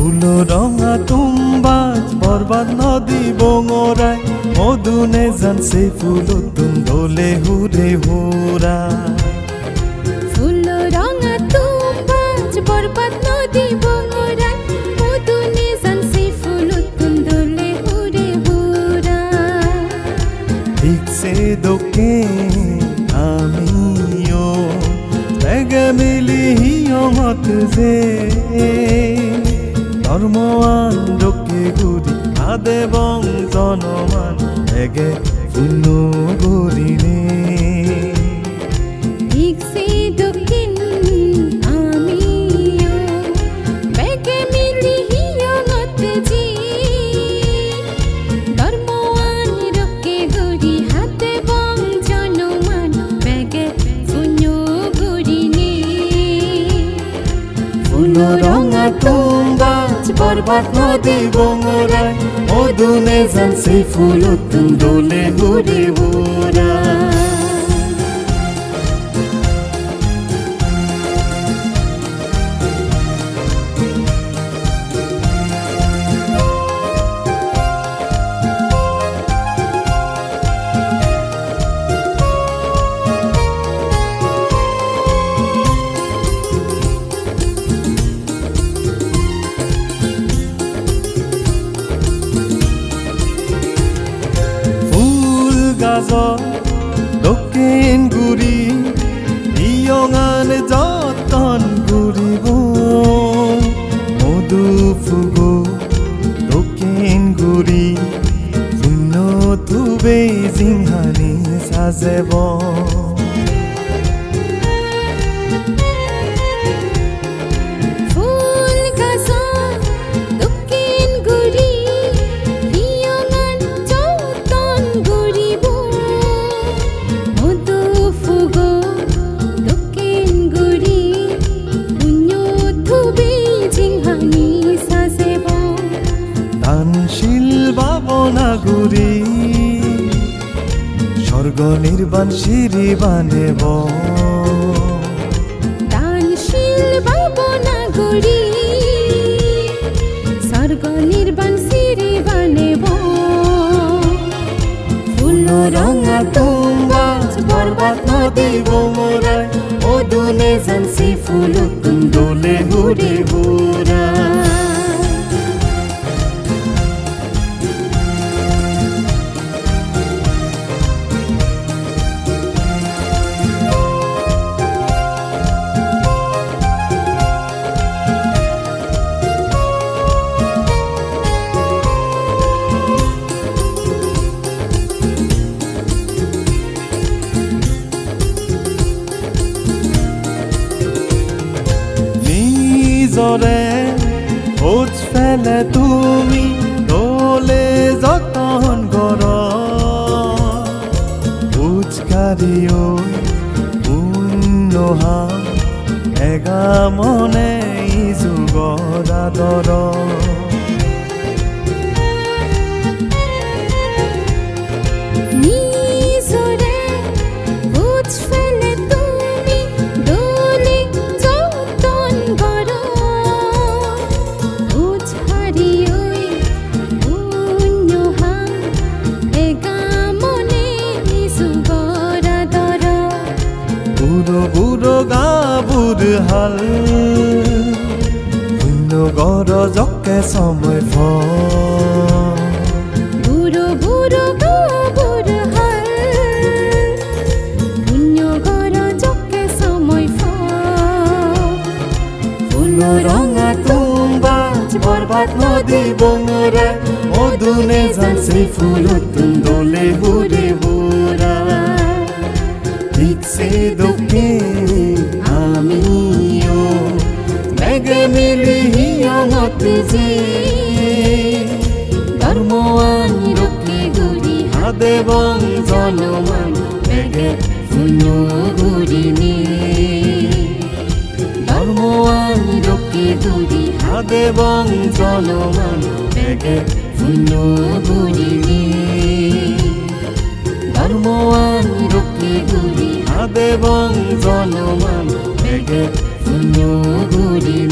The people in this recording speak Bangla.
ফুল রঙা তুম্বাজ বরবাদ নদী বঙরায় মধুনে জান সেই ফুল তুম দোলে হুরে হুরা ফুল রঙা তুম্বাজ বরবাদ নদী বঙরায় মধুনে জান সেই ফুল তুম দোলে হুরে হুরা ঠিক সে দোকে আমিও জায়গা মিলি হিয়মত যে ধর্মওয়ান লোকে গুরি আদে বং জনমান এগে ফুল গরিনে ঠিক সে দক্ষিণ আমিও বেগে মিলি হিয়মত যে ধর্মওয়ান লোকে গুরি হাতে বং জনমান বেগে ফুল গরিনে ফুল রঙা তুম্বাজ বরবাদ নদী বঙরায় মধুনে জান সেই ফুল তুম দোলে হুরে হুরা দক্ষিণ গুৰি ইয়ঙান যতন ঘূৰিব মধু ফুগ দক্ষিণ গুৰি শূন্য থুবে জিংহানি সাজেব গুরি স্বর্গ নির্বাণ সিঁড়ি বানেব দানশীল ভাবনা গুরি স্বর্গ নির্বাণ সিঁড়ি বানেব ফুল রঙা তুম্বাজ বরবাদ নদী বঙরায় মধুনে জান সেই ফুল তুম দোলে হুরে হুরা নিজৰে খোজ ফেলে তুমি দোলে যতন কৰ খোজকাঢ়ি পুণ্যহা এগা মনে যুগৰ আদৰ বুড়ো গাবুর হাল শূন্য গড় জকে সময় বুড়ো বুড়ো গাবুর হাল শূন্য গড় জকে সময় ফুল রঙা তুম্বাজ বরবাদ নদী বঙরায় মধুনে জান সেই ফুল তুম দোলে হুরে হুরা ঠিক সে দক্ষিণ আমিও বেগে মিলি হিয়মত যে ধর্মওয়ান লোকে গুরি হাদে বং জনমান বেগে ফুল গরিনে ধর্মওয়ান লোকে গুরি হাদে বং জনমান বেগে ফুল গরিনে ধর্মওয়ান লোকে গুরি আদে বং জনমান বেগে ফুল গরিনে।